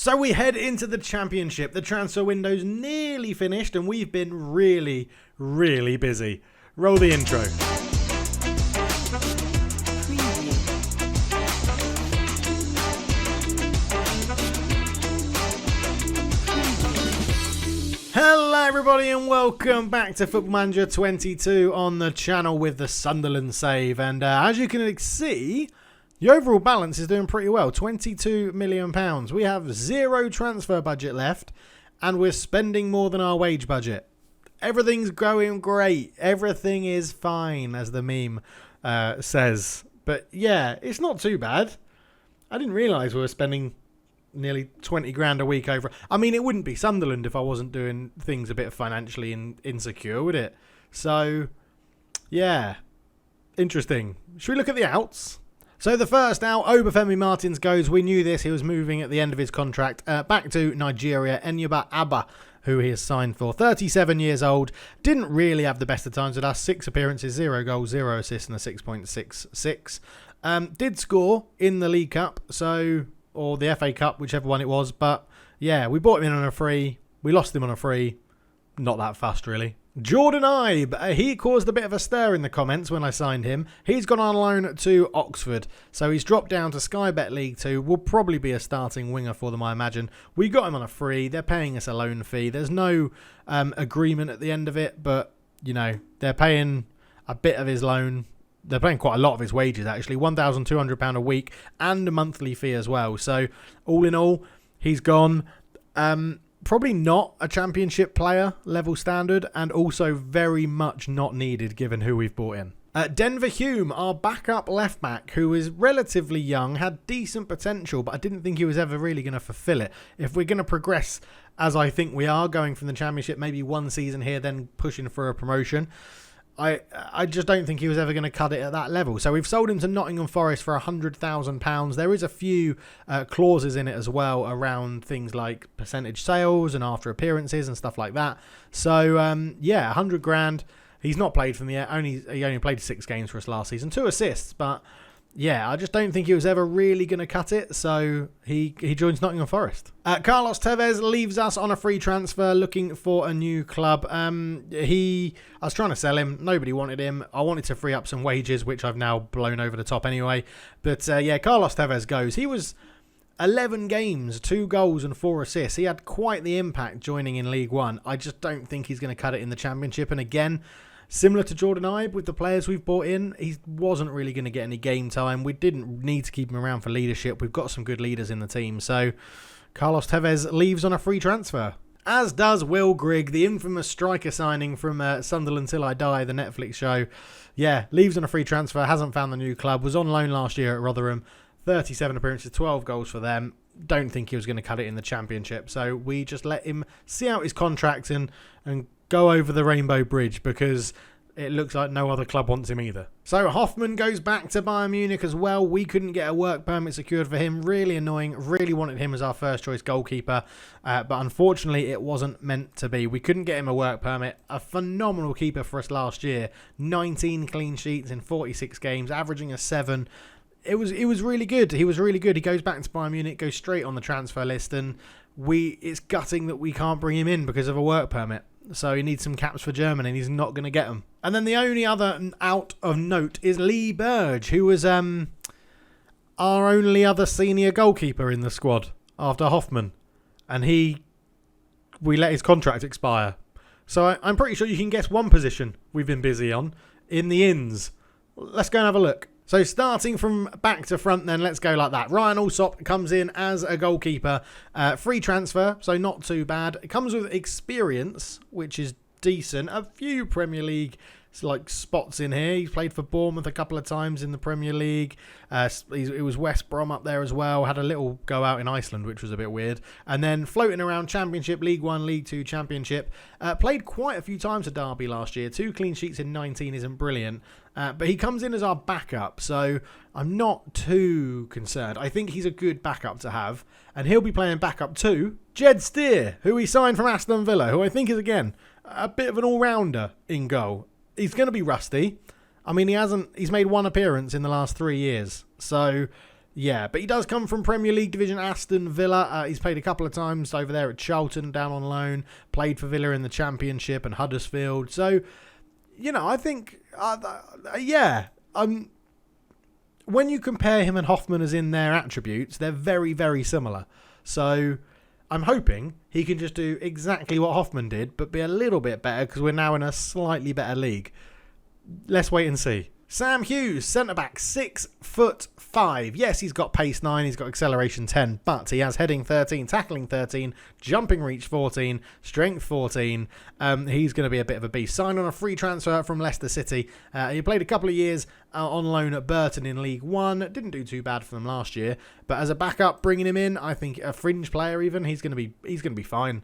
So we head into the Championship. The transfer window's nearly finished and we've been really, really busy. Roll the intro. Hello everybody and welcome back to Football Manager 22 on the channel with the Sunderland save. And as you can see, the overall balance is doing pretty well. £22 million. We have zero transfer budget left and we're spending more than our wage budget. Everything's going great. Everything is fine, as the meme says. But yeah, it's not too bad. I didn't realise we were spending nearly 20 grand a week over. I mean, it wouldn't be Sunderland if I wasn't doing things a bit financially insecure, would it? So, yeah, interesting. Should we look at the outs? So the first out, Obafemi Martins goes. We knew this. He was moving at the end of his contract back to Nigeria. Enyuba Abba, who he has signed for. 37 years old. Didn't really have the best of times with us. 6 appearances, 0 goals, 0 assists, and a 6.66. Did score in the League Cup, or the FA Cup, whichever one it was. But yeah, we bought him in on a free. We lost him on a free. Not that fast, really. Jordan Ibe, he caused a bit of a stir in the comments when I signed him. He's gone on loan to Oxford, so he's dropped down to Sky Bet League 2. Will probably be a starting winger for them, I imagine. We got him on a free. They're paying us a loan fee. There's no agreement at the end of it, but, you know, they're paying a bit of his loan. They're paying quite a lot of his wages, actually. £1,200 a week and a monthly fee as well. So, all in all, he's gone. Probably not a Championship player level standard, and also very much not needed given who we've brought in. Denver Hume, our backup left back, who is relatively young, had decent potential, but I didn't think he was ever really going to fulfill it. If we're going to progress as I think we are, going from the Championship, maybe one season here, then pushing for a promotion, I just don't think he was ever going to cut it at that level. So we've sold him to Nottingham Forest for £100,000. There is a few clauses in it as well around things like percentage sales and after appearances and stuff like that. So yeah, 100 grand. He's not played from the he only played 6 games for us last season, 2 assists, but yeah, I just don't think he was ever really going to cut it, so he joins Nottingham Forest. Carlos Tevez leaves us on a free transfer looking for a new club. I was trying to sell him. Nobody wanted him. I wanted to free up some wages, which I've now blown over the top anyway. But yeah, Carlos Tevez goes. He was 11 games, 2 goals and 4 assists. He had quite the impact joining in League One. I just don't think he's going to cut it in the Championship. And again, similar to Jordan Ibe with the players we've brought in, he wasn't really going to get any game time. We didn't need to keep him around for leadership. We've got some good leaders in the team. So Carlos Tevez leaves on a free transfer. As does Will Grigg, the infamous striker signing from Sunderland Till I Die, the Netflix show. Yeah, leaves on a free transfer, hasn't found the new club, was on loan last year at Rotherham. 37 appearances, 12 goals for them. Don't think he was going to cut it in the Championship. So we just let him see out his contract and go over the Rainbow Bridge, because it looks like no other club wants him either. So Hoffman goes back to Bayern Munich as well. We couldn't get a work permit secured for him. Really annoying. Really wanted him as our first choice goalkeeper. But unfortunately, it wasn't meant to be. We couldn't get him a work permit. A phenomenal keeper for us last year. 19 clean sheets in 46 games, averaging a 7. It was really good. He was really good. He goes back to Bayern Munich, goes straight on the transfer list, and it's gutting that we can't bring him in because of a work permit. So he needs some caps for Germany, and he's not going to get them. And then the only other out of note is Lee Burge, who was our only other senior goalkeeper in the squad after Hoffman. And we let his contract expire. So I'm pretty sure you can guess one position we've been busy on in the ins. Let's go and have a look. So starting from back to front then, let's go like that. Ryan Alsop comes in as a goalkeeper. Free transfer, so not too bad. It comes with experience, which is decent. A few Premier League spots in here. He's played for Bournemouth a couple of times in the Premier League. It was West Brom up there as well. Had a little go out in Iceland, which was a bit weird. And then floating around Championship, League 1, League 2, Championship. Played quite a few times at Derby last year. 2 clean sheets in 19 isn't brilliant. But he comes in as our backup, so I'm not too concerned. I think he's a good backup to have. And he'll be playing backup to Jed Steer, who he signed from Aston Villa, who I think is, again, a bit of an all-rounder in goal. He's going to be rusty. I mean, he's made 1 appearance in the last 3 years. So Yeah, but he does come from Premier League division Aston Villa. He's played a couple of times over there at Charlton, down on loan. Played for Villa in the Championship and Huddersfield. So, I think, when you compare him and Hoffman as in their attributes, they're very, very similar. So, I'm hoping he can just do exactly what Hoffman did, but be a little bit better because we're now in a slightly better league. Let's wait and see. Sam Hughes, centre-back, 6'5". Yes, he's got pace 9, he's got acceleration 10, but he has heading 13, tackling 13, jumping reach 14, strength 14. He's going to be a bit of a beast. Signed on a free transfer from Leicester City. He played a couple of years on loan at Burton in League One. Didn't do too bad for them last year, but as a backup, bringing him in, I think a fringe player even, he's going to be fine.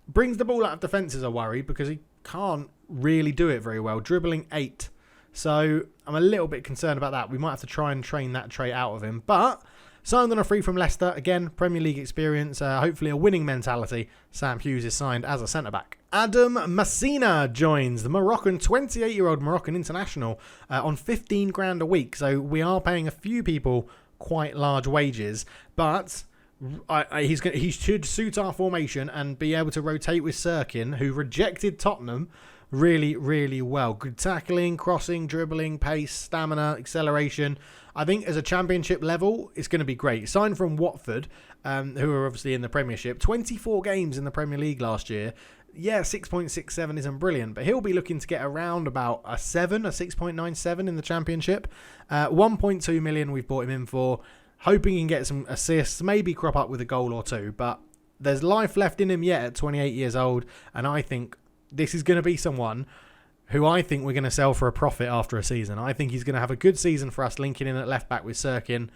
Brings the ball out of defence is a worry because he can't really do it very well. Dribbling 8. So I'm a little bit concerned about that. We might have to try and train that trait out of him. But signed on a free from Leicester. Again, Premier League experience. Hopefully a winning mentality. Sam Hughes is signed as a centre-back. Adam Messina joins, the Moroccan, 28-year-old Moroccan international on 15 grand a week. So we are paying a few people quite large wages. But he should suit our formation and be able to rotate with Sirkin, who rejected Tottenham really, really well. Good tackling, crossing, dribbling, pace, stamina, acceleration. I think as a championship level, it's going to be great. Signed from Watford, who are obviously in the Premiership. 24 games in the Premier League last year. Yeah, 6.67 isn't brilliant, but he'll be looking to get around about a 6.97 in the Championship. 1.2 million we've bought him in for. Hoping he can get some assists, maybe crop up with a goal or two, but there's life left in him yet at 28 years old, and I think this is going to be someone who I think we're going to sell for a profit after a season. I think he's going to have a good season for us, linking in at left back with Sirkin.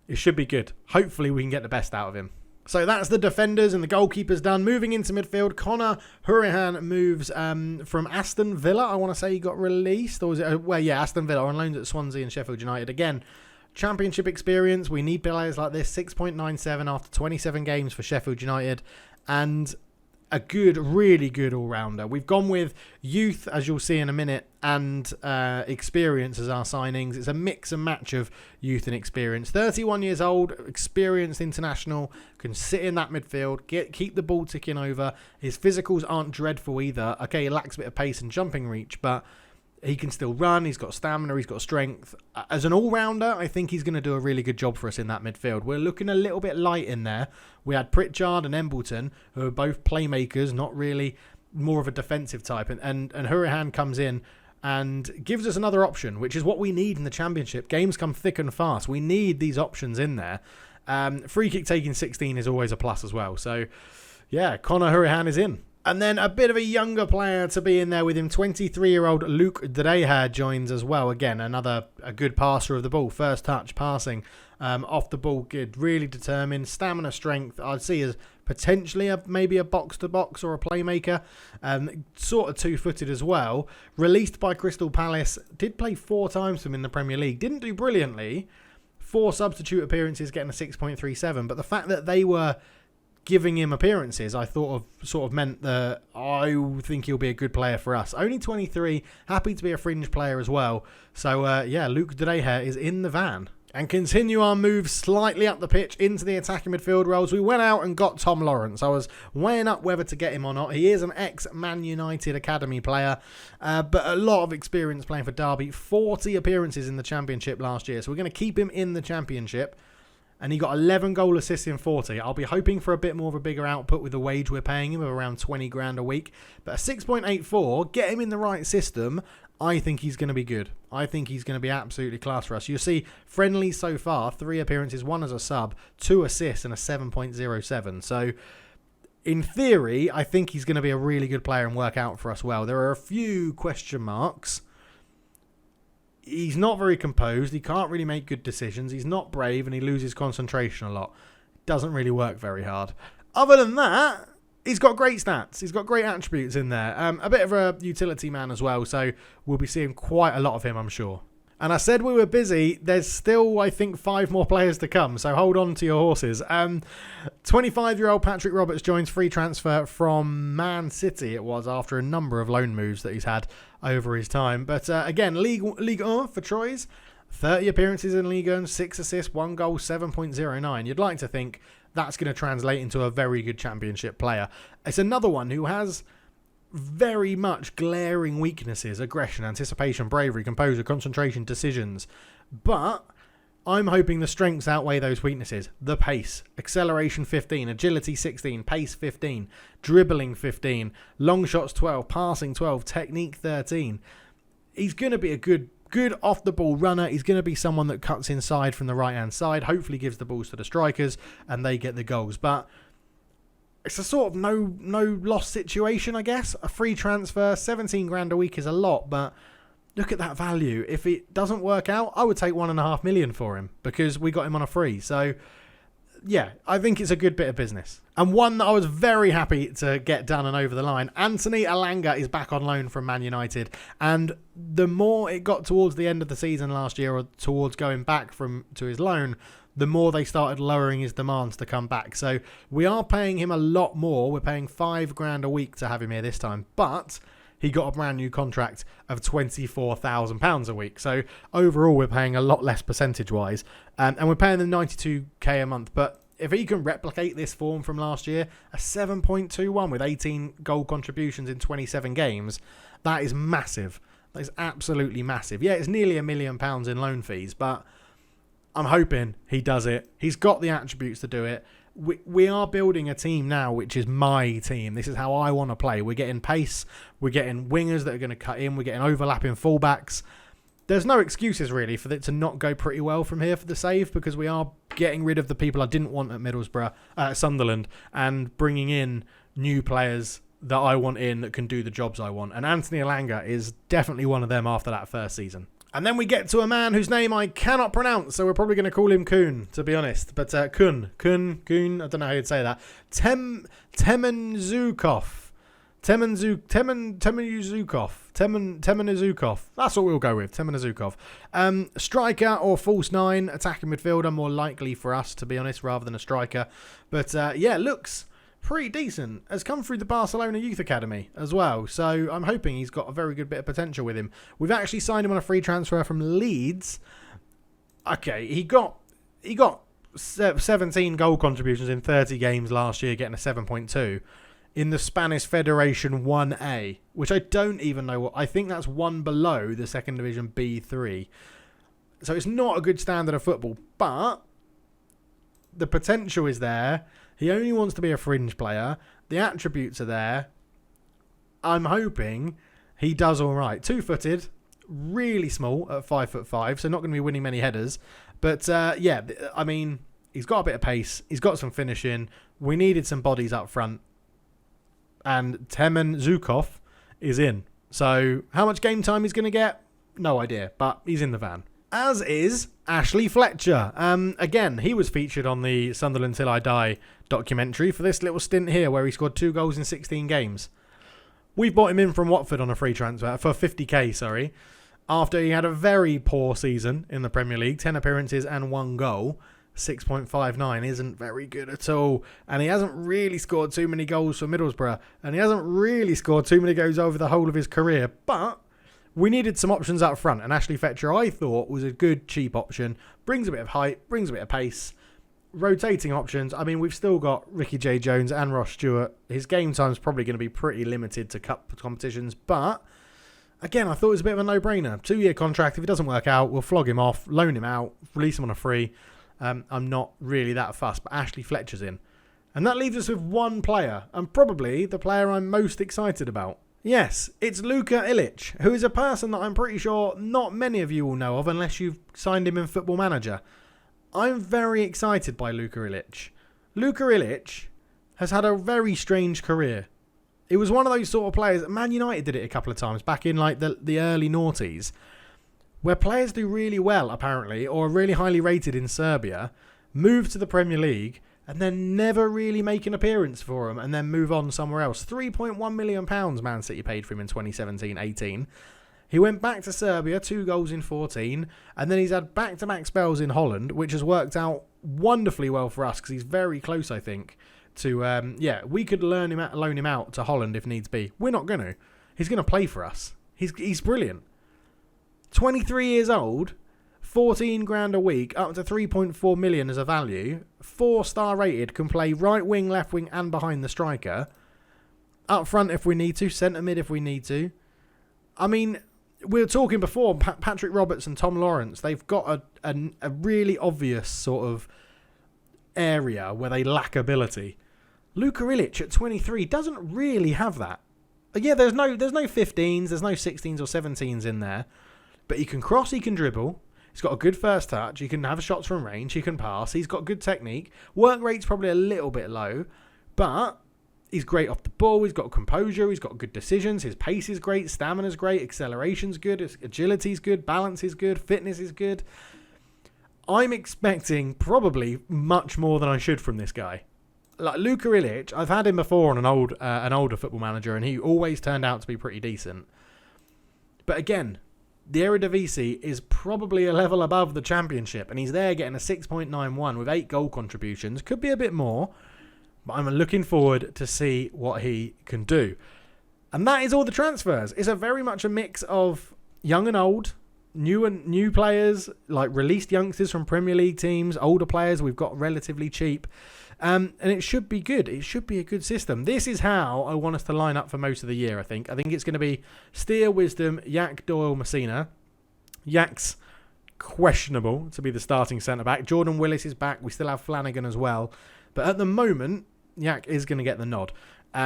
It should be good. Hopefully we can get the best out of him. So that's the defenders and the goalkeepers done. Moving into midfield, Connor Hurahan moves from Aston Villa. I want to say he got released. Or was it? Aston Villa on loans at Swansea and Sheffield United. Again, championship experience. We need players like this. 6.97 after 27 games for Sheffield United. And a good, really good all-rounder. We've gone with youth, as you'll see in a minute, and experience as our signings. It's a mix and match of youth and experience. 31 years old, experienced international, can sit in that midfield, keep the ball ticking over. His physicals aren't dreadful either. Okay, he lacks a bit of pace and jumping reach, but he can still run. He's got stamina. He's got strength. As an all-rounder, I think he's going to do a really good job for us in that midfield. We're looking a little bit light in there. We had Pritchard and Embleton, who are both playmakers, not really more of a defensive type. And Hurahan comes in and gives us another option, which is what we need in the Championship. Games come thick and fast. We need these options in there. Free kick taking 16 is always a plus as well. So, yeah, Connor Hurahan is in. And then a bit of a younger player to be in there with him. 23-year-old Luca Ilitch joins as well. Again, a good passer of the ball. First touch passing off the ball. Good. Really determined. Stamina, strength. I'd see as potentially maybe a box-to-box or a playmaker. Sort of two-footed as well. Released by Crystal Palace. Did play 4 times for them in the Premier League. Didn't do brilliantly. 4 substitute appearances, getting a 6.37. But the fact that they were giving him appearances, I sort of meant that I think he'll be a good player for us. Only 23, happy to be a fringe player as well. So, Luca Ilitch is in the van. And continue our move slightly up the pitch into the attacking midfield roles. We went out and got Tom Lawrence. I was weighing up whether to get him or not. He is an ex-Man United Academy player, but a lot of experience playing for Derby. 40 appearances in the Championship last year. So we're going to keep him in the Championship. And he got 11 goal assists in 40. I'll be hoping for a bit more of a bigger output with the wage we're paying him of around 20 grand a week. But a 6.84, get him in the right system, I think he's going to be good. I think he's going to be absolutely class for us. You'll see friendly so far, 3 appearances, 1 as a sub, 2 assists and a 7.07. So in theory, I think he's going to be a really good player and work out for us well. There are a few question marks. He's not very composed. He can't really make good decisions. He's not brave and he loses concentration a lot. Doesn't really work very hard. Other than that, he's got great stats. He's got great attributes in there. A bit of a utility man as well. So we'll be seeing quite a lot of him, I'm sure. And I said we were busy. There's still, I think, 5 more players to come. So hold on to your horses. 25-year-old Patrick Roberts joins free transfer from Man City, it was, after a number of loan moves that he's had over his time. But again, Ligue 1 for Troyes. 30 appearances in Liga and 6 assists, 1 goal, 7.09. You'd like to think that's going to translate into a very good championship player. It's another one who has very much glaring weaknesses: aggression, anticipation, bravery, composure, concentration, decisions. But I'm hoping the strengths outweigh those weaknesses. The pace, acceleration 15, agility 16, pace 15, dribbling 15, long shots 12, passing 12, technique 13. He's going to be a good off the ball runner. He's going to be someone that cuts inside from the right hand side, hopefully gives the balls to the strikers and they get the goals. But it's a sort of no loss situation, I guess. A free transfer, 17 grand a week is a lot, but look at that value. If it doesn't work out, I would take 1.5 million for him because we got him on a free. So yeah, I think it's a good bit of business. And one that I was very happy to get done and over the line. Anthony Alanga is back on loan from Man United. And the more it got towards the end of the season last year, or towards going back to his loan, the more they started lowering his demands to come back. So we are paying him a lot more. We're paying 5 grand a week to have him here this time. But he got a brand new contract of £24,000 a week. So overall, we're paying a lot less percentage-wise. And we're paying them 92k a month. But if he can replicate this form from last year, a 7.21 with 18 goal contributions in 27 games, that is massive. That is absolutely massive. Yeah, it's nearly £1 million in loan fees, but I'm hoping he does it. He's got the attributes to do it. We are building a team now, which is my team. This is how I want to play. We're getting pace. We're getting wingers that are going to cut in. We're getting overlapping fullbacks. There's no excuses, really, for it to not go pretty well from here for the save, because we are getting rid of the people I didn't want at Sunderland, and bringing in new players that I want in that can do the jobs I want. And Anthony Alanga is definitely one of them after that first season. And then we get to a man whose name I cannot pronounce, so we're probably going to call him Kuhn, to be honest. But Kuhn, I don't know how you'd say that. Temenuzukov. Temenuzukov. That's what we'll go with, Temenuzukov. Striker or false 9, attacking midfielder, more likely for us, to be honest, rather than a striker. But yeah, looks pretty decent. Has come through the Barcelona Youth Academy as well, so I'm hoping he's got a very good bit of potential with him. We've actually signed him on a free transfer from Leeds. Okay, he got 17 goal contributions in 30 games last year, getting a 7.2 in the Spanish Federation 1A, which I don't even know what. I think that's one below the second division B3. So it's not a good standard of football, but the potential is there. He only wants to be a fringe player. The attributes are there. I'm hoping he does all right. 2-footed, really small at 5'5", so not going to be winning many headers. But yeah, I mean, he's got a bit of pace. He's got some finishing. We needed some bodies up front. And Temenuzukov is in. So how much game time he's going to get? No idea, but he's in the van. As is Ashley Fletcher. Again, he was featured on the Sunderland Till I Die documentary for this little stint here where he scored 2 goals in 16 games. We bought him in from Watford on a free transfer for 50k, after he had a very poor season in the Premier League, 10 appearances and 1 goal. 6.59 isn't very good at all, and he hasn't really scored too many goals for Middlesbrough, and he hasn't really scored too many goals over the whole of his career, but we needed some options up front, and Ashley Fletcher, I thought, was a good, cheap option. Brings a bit of height, brings a bit of pace. Rotating options. I mean, we've still got Ricky J. Jones and Ross Stewart. His game time's probably going to be pretty limited to cup competitions, but again, I thought it was a bit of a no-brainer. 2-year contract. If it doesn't work out, we'll flog him off, loan him out, release him on a free. I'm not really that fussed, but Ashley Fletcher's in. And that leaves us with one player, and probably the player I'm most excited about. Yes, it's Luca Ilitch, who is a person that I'm pretty sure not many of you will know of unless you've signed him in Football Manager. I'm very excited by Luca Ilitch. Luca Ilitch has had a very strange career. It was one of those sort of players. Man United did it a couple of times back in like the early noughties, where players do really well, apparently, or are really highly rated in Serbia, move to the Premier League, and then never really make an appearance for them, and then move on somewhere else. £3.1 million Man City paid for him in 2017-18. He went back to Serbia, 2 goals in 14, and then he's had back-to-back spells in Holland, which has worked out wonderfully well for us, because he's very close, I think, to, we could loan him out to Holland if needs be. We're not going to. He's going to play for us. He's brilliant. 23 years old, 14 grand a week, up to 3.4 million as a value. 4-star rated, can play right wing, left wing, and behind the striker. Up front if we need to, centre mid if we need to. I mean, we were talking before, Patrick Roberts and Tom Lawrence, they've got a really obvious sort of area where they lack ability. Luca Ilitch at 23 doesn't really have that. Yeah, there's no 15s, there's no 16s or 17s in there. But he can cross, he can dribble. He's got a good first touch. He can have shots from range. He can pass. He's got good technique. Work rate's probably a little bit low. But he's great off the ball. He's got composure. He's got good decisions. His pace is great. Stamina's great. Acceleration's good. His agility's good. Balance is good. Fitness is good. I'm expecting probably much more than I should from this guy. Like Luca Ilitch, I've had him before on an older Football Manager, and he always turned out to be pretty decent. But again, the Eredivisie is probably a level above the Championship, and he's there getting a 6.91 with 8 goal contributions. Could be a bit more, but I'm looking forward to see what he can do. And that is all the transfers. It's very much a mix of young and old, new players, like released youngsters from Premier League teams, older players we've got relatively cheap. And it should be good. It should be a good system. This is how I want us to line up for most of the year, I think. I think it's going to be Steer, Wisdom, Yak, Doyle, Messina. Yak's questionable to be the starting centre-back. Jordan Willis is back. We still have Flanagan as well. But at the moment, Yak is going to get the nod.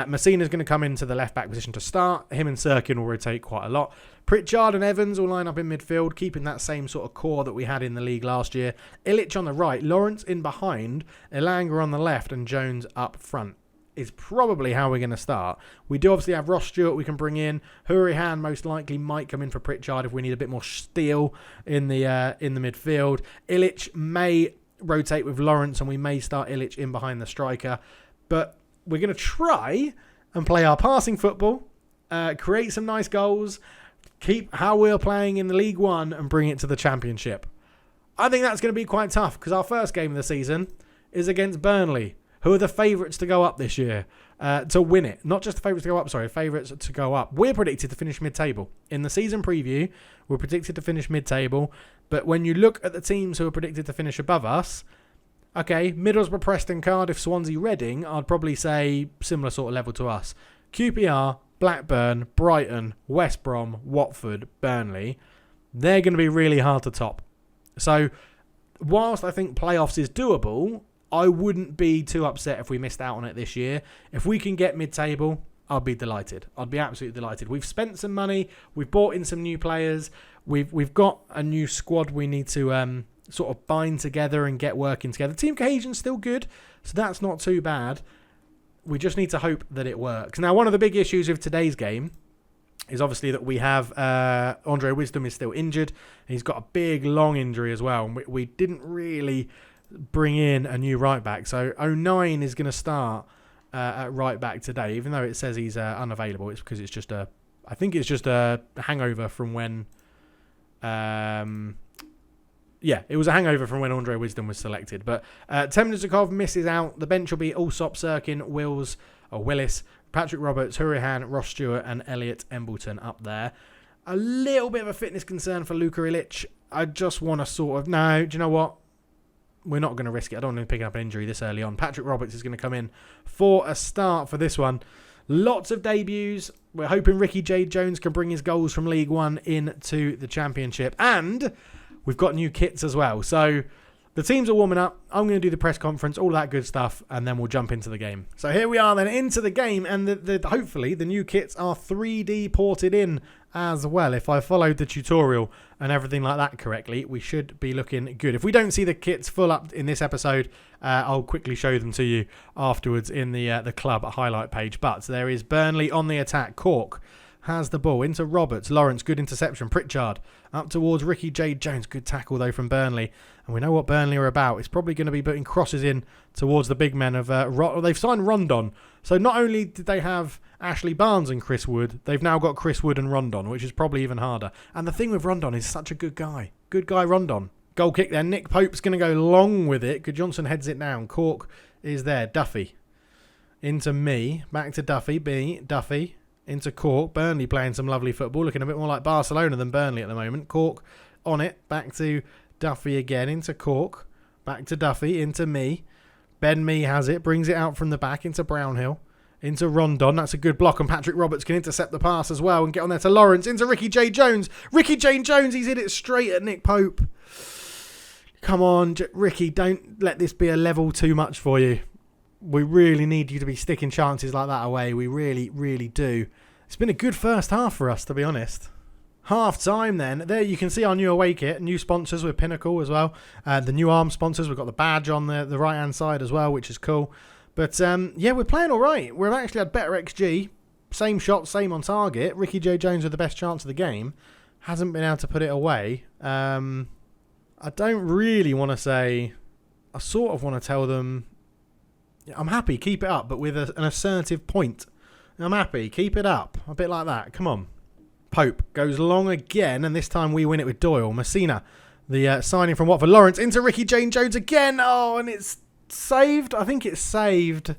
Messina's going to come into the left-back position to start. Him and Sirkin will rotate quite a lot. Pritchard and Evans will line up in midfield, keeping that same sort of core that we had in the league last year. Ilitch on the right, Lawrence in behind, Alanga on the left, and Jones up front is probably how we're going to start. We do obviously have Ross Stewart we can bring in. Hurahan most likely might come in for Pritchard if we need a bit more steel in the midfield. Ilitch may rotate with Lawrence, and we may start Ilitch in behind the striker. But we're going to try and play our passing football, create some nice goals, keep how we're playing in the League One and bring it to the Championship. I think that's going to be quite tough because our first game of the season is against Burnley, who are the favourites to go up this year, to win it. Not just the favourites to go up, favourites to go up. We're predicted to finish mid-table. In the season preview, we're predicted to finish mid-table. But when you look at the teams who are predicted to finish above us, okay, Middlesbrough, Preston, Cardiff, Swansea, Reading, I'd probably say similar sort of level to us. QPR, Blackburn, Brighton, West Brom, Watford, Burnley, they're going to be really hard to top. So, whilst I think playoffs is doable, I wouldn't be too upset if we missed out on it this year. If we can get mid-table, I'll be delighted. I'd be absolutely delighted. We've spent some money. We've bought in some new players. We've got a new squad we need to sort of bind together and get working together. Team cohesion's still good, so that's not too bad. We just need to hope that it works. Now, one of the big issues with today's game is obviously that we have Andre Wisdom is still injured. He's got a big, long injury as well. And we didn't really bring in a new right back. So 09 is going to start at right back today, even though it says he's unavailable. It's because it's just I think it's just a hangover from when it was a hangover from when Andre Wisdom was selected. But Temnizikov misses out. The bench will be Allsop, Sirkin, Willis, Patrick Roberts, Hurahan, Ross Stewart, and Elliot Embleton up there. A little bit of a fitness concern for Luca Ilitch. I just want to sort of... No, do you know what? We're not going to risk it. I don't want to pick up an injury this early on. Patrick Roberts is going to come in for a start for this one. Lots of debuts. We're hoping Ricky J. Jones can bring his goals from League One into the Championship. And we've got new kits as well. So the teams are warming up. I'm going to do the press conference, all that good stuff, and then we'll jump into the game. So here we are then into the game, and hopefully the new kits are 3D ported in as well. If I followed the tutorial and everything like that correctly, we should be looking good. If we don't see the kits full up in this episode, I'll quickly show them to you afterwards in the club highlight page. But there is Burnley on the attack. Cork has the ball into Roberts. Lawrence, good interception. Pritchard up towards Ricky J. Jones. Good tackle, though, from Burnley. And we know what Burnley are about. It's probably going to be putting crosses in towards the big men of... they've signed Rondon. So not only did they have Ashley Barnes and Chris Wood, they've now got Chris Wood and Rondon, which is probably even harder. And the thing with Rondon is such a good guy. Good guy, Rondon. Goal kick there. Nick Pope's going to go long with it. Good Johnson heads it down. Cork is there. Duffy. Into me. Back to Duffy. Duffy. Into Cork. Burnley playing some lovely football. Looking a bit more like Barcelona than Burnley at the moment. Cork on it. Back to Duffy again into Cork. Back to Duffy, into me. Ben Mee has it, brings it out from the back into Brownhill. Into Rondon. That's a good block, and Patrick Roberts can intercept the pass as well and get on there to Lawrence. Into Ricky J. Jones. Ricky J. Jones, he's hit it straight at Nick Pope. Come on, Ricky, don't let this be a level too much for you. We really need you to be sticking chances like that away. We really, really do. It's been a good first half for us, to be honest. Half time then. There you can see our new away kit. New sponsors with Pinnacle as well. The new arm sponsors. We've got the badge on the right-hand side as well, which is cool. But, yeah, we're playing all right. We've actually had better XG. Same shot, same on target. Ricky J. Jones with the best chance of the game. Hasn't been able to put it away. I don't really want to say... I sort of want to tell them... I'm happy, keep it up, but with an assertive point. I'm happy, keep it up. A bit like that. Come on. Pope goes long again, and this time we win it with Doyle. Messina, the signing from Watford. Lawrence into Ricky J. Jones again. Oh, and it's saved. I think it's saved.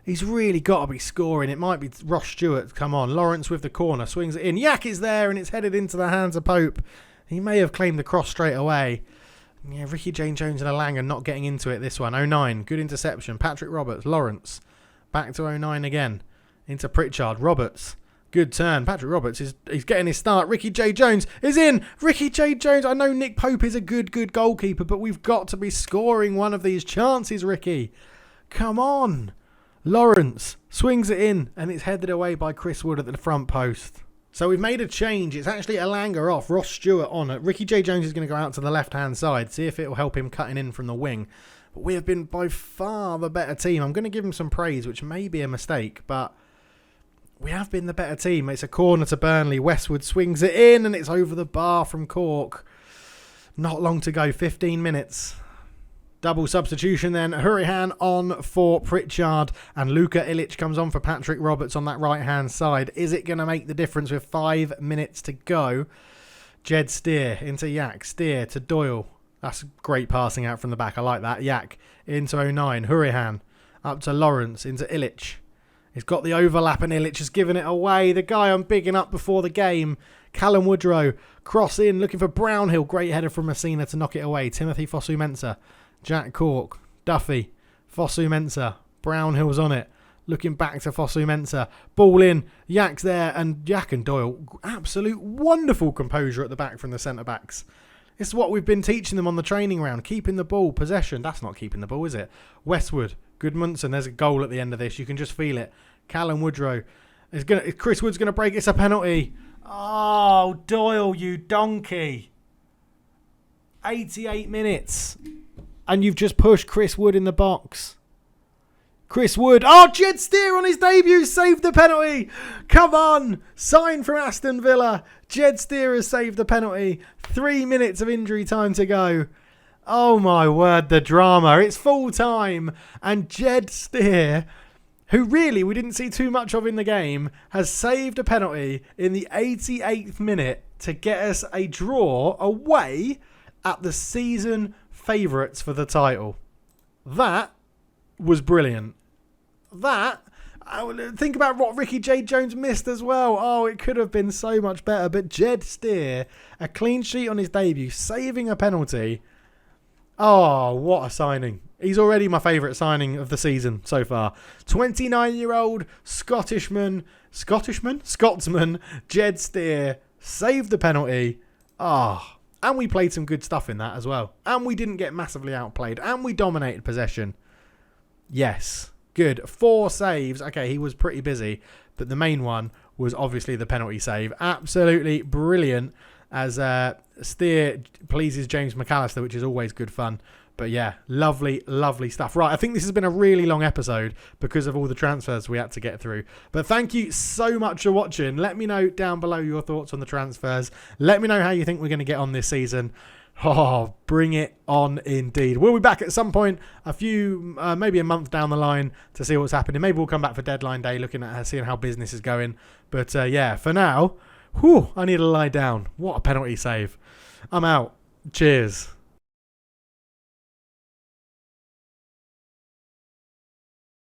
He's really got to be scoring. It might be Ross Stewart. Come on. Lawrence with the corner. Swings it in. Yak is there, and it's headed into the hands of Pope. He may have claimed the cross straight away. Yeah, Ricky J. Jones and Alanga not getting into it this one. 09. Good interception. Patrick Roberts. Lawrence. Back to 09 again. Into Pritchard. Roberts. Good turn. Patrick Roberts he's getting his start. Ricky J. Jones is in. Ricky J. Jones. I know Nick Pope is a good goalkeeper, but we've got to be scoring one of these chances, Ricky. Come on. Lawrence swings it in, and it's headed away by Chris Wood at the front post. So we've made a change. It's actually Alanga off, Ross Stewart on it. Ricky J. Jones is going to go out to the left-hand side, see if it will help him cutting in from the wing. But we have been by far the better team. I'm going to give him some praise, which may be a mistake, but... we have been the better team. It's a corner to Burnley. Westwood swings it in, and it's over the bar from Cork. Not long to go. 15 minutes. Double substitution then. Hurahan on for Pritchard, and Luca Ilitch comes on for Patrick Roberts on that right-hand side. Is it going to make the difference with 5 minutes to go? Jed Steer into Yak. Steer to Doyle. That's great passing out from the back. I like that. Yak into 09. Hurahan up to Lawrence into Ilitch. He's got the overlap, and Ilitch has given it away. The guy I'm bigging up before the game. Callum Woodrow. Cross in, looking for Brownhill. Great header from Messina to knock it away. Timothy Fosu-Mensah. Jack Cork. Duffy. Fosu-Mensah. Brownhill's on it. Looking back to Fosu-Mensah. Ball in. Yak's there, and Yak and Doyle. Absolute wonderful composure at the back from the centre-backs. It's what we've been teaching them on the training round. Keeping the ball. Possession. That's not keeping the ball, is it? Westwood. Goodmanson. There's a goal at the end of this. You can just feel it. Callum Woodrow. Chris Wood's going to break. It's a penalty. Oh, Doyle, you donkey. 88 minutes. And you've just pushed Chris Wood in the box. Chris Wood. Oh, Jed Steer on his debut saved the penalty. Come on. Sign from Aston Villa. Jed Steer has saved the penalty. 3 minutes of injury time to go. Oh, my word, the drama. It's full time. And Jed Steer, who really we didn't see too much of in the game, has saved a penalty in the 88th minute to get us a draw away at the season favourites for the title. That was brilliant. Think about what Ricky J. Jones missed as well. Oh, it could have been so much better. But Jed Steer, a clean sheet on his debut, saving a penalty. Oh, what a signing. He's already my favourite signing of the season so far. 29-year-old Scotsman, Jed Steer, saved the penalty. And we played some good stuff in that as well. And we didn't get massively outplayed. And we dominated possession. Yes, good. 4 saves. Okay, he was pretty busy. But the main one was obviously the penalty save. Absolutely brilliant. As Steer pleases James McAllister, which is always good fun. But yeah, lovely, lovely stuff. Right, I think this has been a really long episode because of all the transfers we had to get through. But thank you so much for watching. Let me know down below your thoughts on the transfers. Let me know how you think we're going to get on this season. Oh, bring it on indeed. We'll be back at some point, maybe a month down the line to see what's happening. Maybe we'll come back for deadline day looking at seeing how business is going. But yeah, for now, I need to lie down. What a penalty save. I'm out. Cheers.